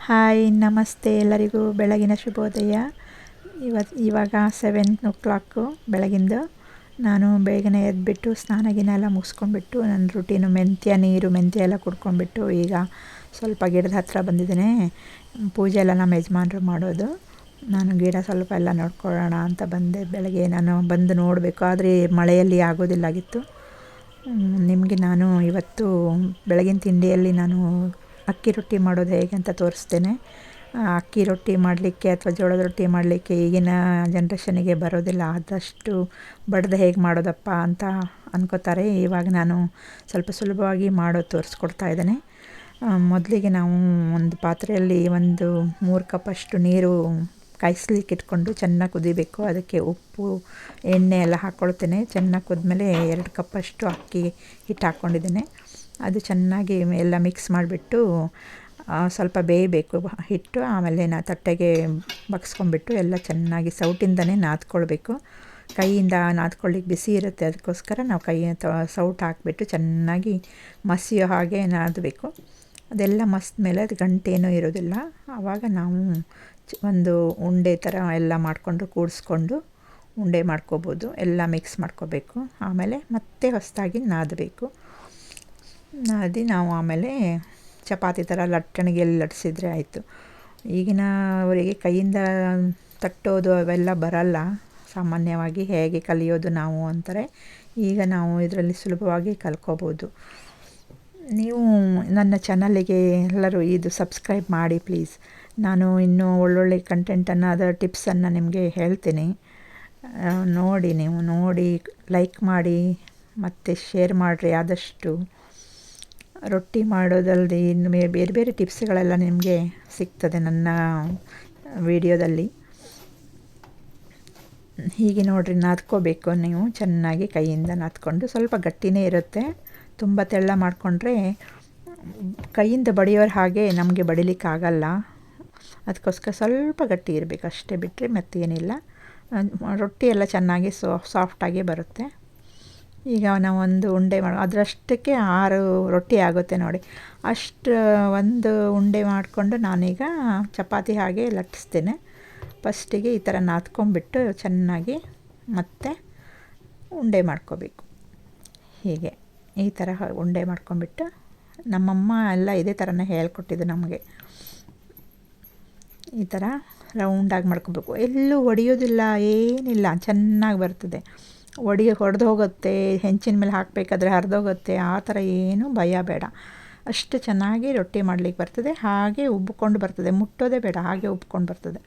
Hi ನಮಸ್ತೆ ಎಲ್ಲರಿಗೂ ಬೆಳಗಿನ ಶುಭೋದಯ. ಇವಾಗ 7 o'clock ಬೆಳಗಿಂದು. ನಾನು ಬೇಗನೆ ಎದ್ದುಬಿಟ್ಟು ಸ್ನಾನ ಗಿನ ಎಲ್ಲ ಮುಗಿಸ್ಕೊಂಡ್ಬಿಟ್ಟು ನನ್ನ ರುಟೀನು ಮೆಂತ್ಯ ಎಲ್ಲ ಕುಡ್ಕೊಂಡ್ಬಿಟ್ಟು ಈಗ ಸ್ವಲ್ಪ ಗಿಡದ ಹತ್ರ ಬಂದಿದ್ದೇನೆ. ಪೂಜೆ ಎಲ್ಲ ನಮ್ಮ ಯಜಮಾನ್ರು ಮಾಡೋದು. ನಾನು ಗಿಡ ಸ್ವಲ್ಪ ಎಲ್ಲ ನೋಡ್ಕೊಳ್ಳೋಣ ಅಂತ ಬಂದೆ. ಬೆಳಗ್ಗೆ ನಾನು ಬಂದು ನೋಡಬೇಕು, ಆದರೆ ಮಳೆಯಲ್ಲಿ ಆಗೋದಿಲ್ಲಾಗಿತ್ತು. ನಿಮಗೆ ನಾನು ಇವತ್ತು ಬೆಳಗಿನ ತಿಂಡಿಯಲ್ಲಿ ನಾನು ಅಕ್ಕಿ ರೊಟ್ಟಿ ಮಾಡೋದು ಹೇಗೆ ಅಂತ ತೋರಿಸ್ತೇನೆ. ಅಕ್ಕಿ ರೊಟ್ಟಿ ಮಾಡಲಿಕ್ಕೆ ಅಥವಾ ಜೋಳದ ರೊಟ್ಟಿ ಮಾಡಲಿಕ್ಕೆ ಈಗಿನ ಜನ್ರೇಷನಿಗೆ ಬರೋದಿಲ್ಲ. ಆದಷ್ಟು ಬಡ್ದು ಹೇಗೆ ಮಾಡೋದಪ್ಪ ಅಂತ ಅನ್ಕೋತಾರೆ. ಇವಾಗ ನಾನು ಸ್ವಲ್ಪ ಸುಲಭವಾಗಿ ಮಾಡೋದು ತೋರಿಸ್ಕೊಡ್ತಾ ಇದ್ದೇನೆ. ಮೊದಲಿಗೆ ನಾವು ಒಂದು ಪಾತ್ರೆಯಲ್ಲಿ 3 ಕಪ್ಪಷ್ಟು ನೀರು ಕಾಯಿಸ್ಲಿಕ್ಕೆ ಇಟ್ಕೊಂಡು ಚೆನ್ನಾಗಿ ಕುದಿಬೇಕು. ಅದಕ್ಕೆ ಉಪ್ಪು ಎಣ್ಣೆ ಎಲ್ಲ ಹಾಕ್ಕೊಳ್ತೇನೆ. ಚೆನ್ನಾಗಿ ಕುದ್ಮೇಲೆ 2 ಕಪ್ಪಷ್ಟು ಅಕ್ಕಿ ಹಿಟ್ಟು ಹಾಕ್ಕೊಂಡಿದ್ದೇನೆ. ಅದು ಚೆನ್ನಾಗಿ ಎಲ್ಲ ಮಿಕ್ಸ್ ಮಾಡಿಬಿಟ್ಟು ಸ್ವಲ್ಪ ಬೇಯಬೇಕು ಹಿಟ್ಟು. ಆಮೇಲೆ ತಟ್ಟೆಗೆ ಬಗ್ಸ್ಕೊಂಡ್ಬಿಟ್ಟು ಎಲ್ಲ ಚೆನ್ನಾಗಿ ಸೌಟಿಂದನೇ ನಾದ್ಕೊಳ್ಬೇಕು. ಕೈಯಿಂದ ನಾದ್ಕೊಳ್ಳಿಕ್ಕೆ ಬಿಸಿ ಇರುತ್ತೆ, ಅದಕ್ಕೋಸ್ಕರ ನಾವು ಸೌಟು ಹಾಕಿಬಿಟ್ಟು ಚೆನ್ನಾಗಿ ಮಸಿಯೋ ಹಾಗೆ ನಾದಬೇಕು. ಅದೆಲ್ಲ ಮಸ್ದ ಮೇಲೆ ಅದು ಗಂಟೇನೂ ಇರೋದಿಲ್ಲ. ಆವಾಗ ನಾವು ಒಂದು ಉಂಡೆ ಥರ ಎಲ್ಲ ಮಾಡಿಕೊಂಡು ಕೂಡಿಸ್ಕೊಂಡು ಉಂಡೆ ಮಾಡ್ಕೋಬೋದು. ಎಲ್ಲ ಮಿಕ್ಸ್ ಮಾಡ್ಕೋಬೇಕು. ಆಮೇಲೆ ಮತ್ತೆ ಹೊಸದಾಗಿ ನಾದಬೇಕು. ನಾದಿ ನಾವು ಆಮೇಲೆ ಚಪಾತಿ ಥರ ಲಟ್ಟಣಿಗೆಯಲ್ಲಿ ಲಟ್ಟಿಸಿದ್ರೆ ಆಯಿತು. ಈಗಿನವರಿಗೆ ಕೈಯಿಂದ ತಟ್ಟೋದು ಅವೆಲ್ಲ ಬರಲ್ಲ. ಸಾಮಾನ್ಯವಾಗಿ ಹೇಗೆ ಕಲಿಯೋದು ನಾವು ಅಂತಾರೆ. ಈಗ ನಾವು ಇದರಲ್ಲಿ ಸುಲಭವಾಗಿ ಕಲ್ಕೋಬೋದು. ನೀವು ನನ್ನ ಚಾನಲಿಗೆ ಎಲ್ಲರೂ ಇದು ಸಬ್ಸ್ಕ್ರೈಬ್ ಮಾಡಿ ಪ್ಲೀಸ್. ನಾನು ಇನ್ನೂ ಒಳ್ಳೊಳ್ಳೆ ಕಂಟೆಂಟನ್ನು, ಅದರ ಟಿಪ್ಸನ್ನು ನಿಮಗೆ ಹೇಳ್ತೀನಿ. ನೀವು ನೋಡಿ ಲೈಕ್ ಮಾಡಿ ಮತ್ತು ಶೇರ್ ಮಾಡಿರಿ. ಆದಷ್ಟು ರೊಟ್ಟಿ ಮಾಡೋದಲ್ಲದೆ ಇನ್ನು ಬೇರೆ ಬೇರೆ ಟಿಪ್ಸ್ಗಳೆಲ್ಲ ನಿಮಗೆ ಸಿಗ್ತದೆ ನನ್ನ ವಿಡಿಯೋದಲ್ಲಿ. ಹೀಗೆ ನೋಡಿರಿ, ನಾದ್ಕೋಬೇಕು. ನೀವು ಚೆನ್ನಾಗಿ ಕೈಯಿಂದ ನಾದ್ಕೊಂಡು, ಸ್ವಲ್ಪ ಗಟ್ಟಿನೇ ಇರುತ್ತೆ. ತುಂಬ ತೆಳ್ಳ ಮಾಡಿಕೊಂಡ್ರೆ ಕೈಯಿಂದ ಬಡಿಯೋರು ಹಾಗೆ ನಮಗೆ ಬಡಿಲಿಕ್ಕಾಗಲ್ಲ. ಅದಕ್ಕೋಸ್ಕರ ಸ್ವಲ್ಪ ಗಟ್ಟಿ ಇರಬೇಕು ಅಷ್ಟೇ, ಬಿಟ್ಟರೆ ಮತ್ತೇನಿಲ್ಲ. ರೊಟ್ಟಿ ಎಲ್ಲ ಚೆನ್ನಾಗಿ ಸಾಫ್ಟಾಗಿ ಬರುತ್ತೆ. ಈಗ ನಾವು ಒಂದು ಉಂಡೆ ಅದರಷ್ಟಕ್ಕೆ 6 ರೊಟ್ಟಿ ಆಗುತ್ತೆ ನೋಡಿ. ಅಷ್ಟು ಒಂದು ಉಂಡೆ ಮಾಡಿಕೊಂಡು ನಾನೀಗ ಚಪಾತಿ ಹಾಗೆ ಲಟ್ಟಿಸ್ತೇನೆ. ಫಸ್ಟಿಗೆ ಈ ಥರ ನಾದ್ಕೊಂಡ್ಬಿಟ್ಟು ಚೆನ್ನಾಗಿ ಮತ್ತೆ ಉಂಡೆ ಮಾಡ್ಕೋಬೇಕು. ಹೀಗೆ ಈ ಥರ ಉಂಡೆ ಮಾಡ್ಕೊಂಡ್ಬಿಟ್ಟು, ನಮ್ಮಮ್ಮ ಎಲ್ಲ ಇದೇ ಥರನೇ ಹೇಳ್ಕೊಟ್ಟಿದ್ದು ನಮಗೆ. ಈ ಥರ ರೌಂಡಾಗಿ ಮಾಡ್ಕೋಬೇಕು. ಎಲ್ಲೂ ಒಡೆಯೋದಿಲ್ಲ, ಏನಿಲ್ಲ, ಚೆನ್ನಾಗಿ ಬರ್ತದೆ. ಹೊಡೆದು ಹೋಗುತ್ತೆ, ಹೆಂಚಿನ ಮೇಲೆ ಹಾಕಬೇಕಾದ್ರೆ ಹರಿದೋಗುತ್ತೆ, ಆ ಥರ ಏನೂ ಭಯ ಬೇಡ. ಅಷ್ಟು ಚೆನ್ನಾಗಿ ರೊಟ್ಟಿ ಮಾಡಲಿಕ್ಕೆ ಬರ್ತದೆ. ಹಾಗೆ ಉಬ್ಕೊಂಡು ಬರ್ತದೆ, ಮುಟ್ಟೋದೇ ಬೇಡ, ಹಾಗೆ ಉಬ್ಕೊಂಡು ಬರ್ತದೆ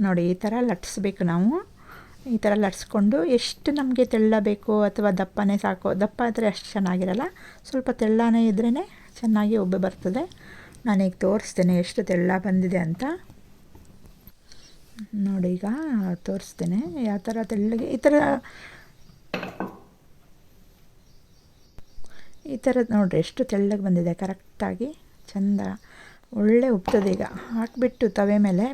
ನೋಡಿ. ಈ ಥರ ಲಟ್ಟಿಸ್ಬೇಕು ನಾವು. ಈ ಥರ ಲಟ್ಟಿಸ್ಕೊಂಡು ಎಷ್ಟು ನಮಗೆ ತೆಳ್ಳ ಬೇಕು ಅಥವಾ ದಪ್ಪನೇ ಸಾಕು. ದಪ್ಪ ಆದರೆ ಅಷ್ಟು ಚೆನ್ನಾಗಿರಲ್ಲ, ಸ್ವಲ್ಪ ತೆಳ್ಳನೇ ಇದ್ರೇ ಚೆನ್ನಾಗಿ ಉಬ್ಬಿ ಬರ್ತದೆ. ನಾನೀಗ ತೋರಿಸ್ತೇನೆ ಎಷ್ಟು ತೆಳ್ಳ ಬಂದಿದೆ ಅಂತ ನೋಡಿ. ಈಗ ತೋರಿಸ್ತೇನೆ ಯಾವ ಥರ ತೆಳ್ಳಗೆ ಈ ಥರ ನೋಡಿರಿ ಎಷ್ಟು ತೆಳ್ಳಗೆ ಬಂದಿದೆ. ಕರೆಕ್ಟಾಗಿ ಚೆಂದ ಒಳ್ಳೆ ಉಬ್ತದೆ. ಈಗ ಹಾಕಿಬಿಟ್ಟು ತವೆ ಮೇಲೆ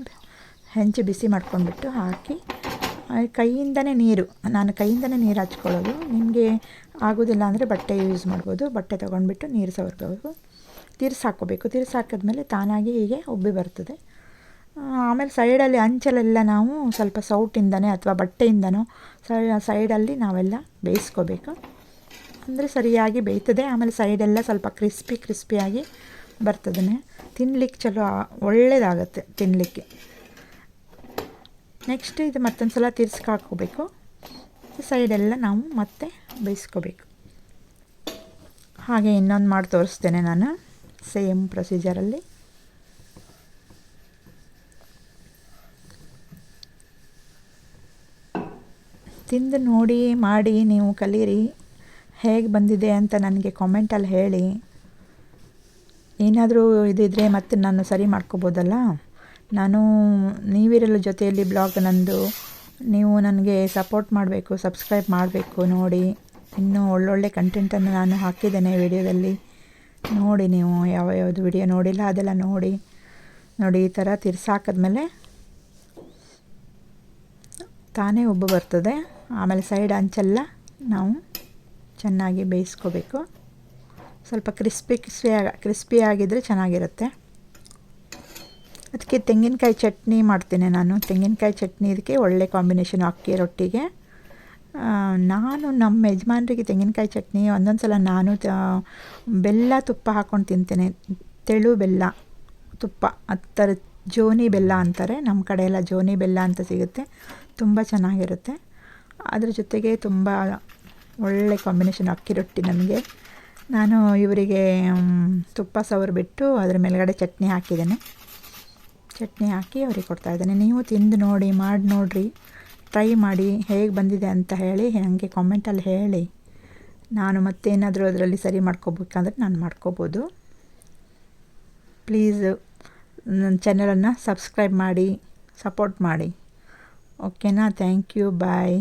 ಹೆಂಚು ಬಿಸಿ ಮಾಡ್ಕೊಂಡ್ಬಿಟ್ಟು ಹಾಕಿ ಕೈಯಿಂದನೇ ನಾನು ಕೈಯಿಂದನೇ ನೀರು ಹಚ್ಕೊಳ್ಳೋದು. ನಿಮಗೆ ಆಗೋದಿಲ್ಲ ಅಂದರೆ ಬಟ್ಟೆ ಯೂಸ್ ಮಾಡ್ಬೋದು. ಬಟ್ಟೆ ತೊಗೊಂಡ್ಬಿಟ್ಟು ನೀರು ಸವರ್ಕೋಬೇಕು, ತಿರ್ಸಾಕೋಬೇಕು. ತಿರ್ಸಾಕಿದ್ಮೇಲೆ ತಾನಾಗಿ ಹೀಗೆ ಉಬ್ಬಿ ಬರ್ತದೆ. ಆಮೇಲೆ ಸೈಡಲ್ಲಿ ಅಂಚಲೆಲ್ಲ ನಾವು ಸ್ವಲ್ಪ ಸೌಟಿಂದನೇ ಅಥವಾ ಬಟ್ಟೆಯಿಂದನೋ ಸೈಡಲ್ಲಿ ನಾವೆಲ್ಲ ಬೇಯಿಸ್ಕೋಬೇಕು. ಅಂದರೆ ಸರಿಯಾಗಿ ಬೇಯ್ತದೆ. ಆಮೇಲೆ ಸೈಡೆಲ್ಲ ಸ್ವಲ್ಪ ಕ್ರಿಸ್ಪಿಯಾಗಿ ಬರ್ತದೆ. ತಿನ್ನಲಿಕ್ಕೆ ಚಲೋ ಒಳ್ಳೆಯದಾಗತ್ತೆ ತಿನ್ನಲಿಕ್ಕೆ. ನೆಕ್ಸ್ಟ್ ಇದು ಮತ್ತೊಂದು ಸಲ ತಿರ್ಸ್ಕಾಕೋಬೇಕು. ಸೈಡೆಲ್ಲ ನಾವು ಮತ್ತೆ ಬೇಯಿಸ್ಕೋಬೇಕು. ಹಾಗೆ ಇನ್ನೊಂದು ಮಾಡಿ ತೋರಿಸ್ತೇನೆ ನಾನು, ಸೇಮ್ ಪ್ರೊಸೀಜರಲ್ಲಿ. ತಿಂದು ನೋಡಿ, ಮಾಡಿ ನೀವು ಕಲೀರಿ. ಹೇಗೆ ಬಂದಿದೆ ಅಂತ ನನಗೆ ಕಾಮೆಂಟಲ್ಲಿ ಹೇಳಿ. ಏನಾದರೂ ಇದಿದ್ರೆ ಮತ್ತೆ ನಾನು ಸರಿ ಮಾಡ್ಕೋಬೋದಲ್ಲ. ನೀವಿರಲು ಜೊತೆಯಲ್ಲಿ ಬ್ಲಾಗ್ ನಂದು. ನೀವು ನನಗೆ ಸಪೋರ್ಟ್ ಮಾಡಬೇಕು, ಸಬ್ಸ್ಕ್ರೈಬ್ ಮಾಡಬೇಕು. ನೋಡಿ, ಇನ್ನೂ ಒಳ್ಳೊಳ್ಳೆ ಕಂಟೆಂಟನ್ನು ನಾನು ಹಾಕಿದ್ದೇನೆ ವಿಡಿಯೋದಲ್ಲಿ. ನೋಡಿ, ನೀವು ಯಾವ್ಯಾವುದು ವಿಡಿಯೋ ನೋಡಿಲ್ಲ ಅದೆಲ್ಲ ನೋಡಿ. ಈ ಥರ ತಿರ್ಸಾಕಿದ್ಮೇಲೆ ತಾನೇ ಉಬ್ಬು ಬರ್ತದೆ. ಆಮೇಲೆ ಸೈಡ್ ಅಂಚೆಲ್ಲ ನಾವು ಚೆನ್ನಾಗಿ ಬೇಯಿಸ್ಕೋಬೇಕು. ಸ್ವಲ್ಪ ಕ್ರಿಸ್ಪಿಯಾಗಿದ್ದರೆ ಚೆನ್ನಾಗಿರುತ್ತೆ. ಅದಕ್ಕೆ ತೆಂಗಿನಕಾಯಿ ಚಟ್ನಿ ಮಾಡ್ತೇನೆ ನಾನು. ತೆಂಗಿನಕಾಯಿ ಚಟ್ನಿ ಇದಕ್ಕೆ ಒಳ್ಳೆ ಕಾಂಬಿನೇಷನು ಅಕ್ಕಿ ರೊಟ್ಟಿಗೆ. ನಾನು ನಮ್ಮ ಯಜಮಾನ್ರಿಗೆ ತೆಂಗಿನಕಾಯಿ ಚಟ್ನಿ ಒಂದೊಂದು ಸಲ ನಾನು ಬೆಲ್ಲ ತುಪ್ಪ ಹಾಕ್ಕೊಂಡು ತಿಂತೇನೆ. ತೆಳು ಬೆಲ್ಲ ತುಪ್ಪ ಆ ಥರ ಜೋನಿ ಬೆಲ್ಲ ಅಂತಾರೆ, ನಮ್ಮ ಕಡೆ ಎಲ್ಲ ಜೋನಿ ಬೆಲ್ಲ ಅಂತ ಸಿಗುತ್ತೆ, ತುಂಬ ಚೆನ್ನಾಗಿರುತ್ತೆ. ಅದ್ರ ಜೊತೆಗೆ ತುಂಬ ಒಳ್ಳೆ ಕಾಂಬಿನೇಷನ್ ಅಕ್ಕಿ ರೊಟ್ಟಿ ನನಗೆ. ನಾನು ಇವರಿಗೆ ತುಪ್ಪ ಸವರಿಬಿಟ್ಟು ಅದ್ರ ಮೇಲ್ಗಡೆ ಚಟ್ನಿ ಹಾಕಿದ್ದೇನೆ. ಚಟ್ನಿ ಹಾಕಿ ಅವ್ರಿಗೆ ಕೊಡ್ತಾಯಿದ್ದೇನೆ. ನೀವು ತಿಂದು ನೋಡಿ, ಮಾಡಿ ನೋಡಿರಿ, ಟ್ರೈ ಮಾಡಿ, ಹೇಗೆ ಬಂದಿದೆ ಅಂತ ಹೇಳಿ ನನಗೆ ಕಾಮೆಂಟಲ್ಲಿ ಹೇಳಿ. ನಾನು ಮತ್ತೇನಾದರೂ ಅದರಲ್ಲಿ ಸರಿ ಮಾಡ್ಕೋಬೇಕಂದ್ರೆ ನಾನು ಮಾಡ್ಕೋಬೋದು. ಪ್ಲೀಸ್ ನನ್ನ ಚಾನಲನ್ನು ಸಬ್ಸ್ಕ್ರೈಬ್ ಮಾಡಿ, ಸಪೋರ್ಟ್ ಮಾಡಿ. ಓಕೆನಾ? Thank you, bye.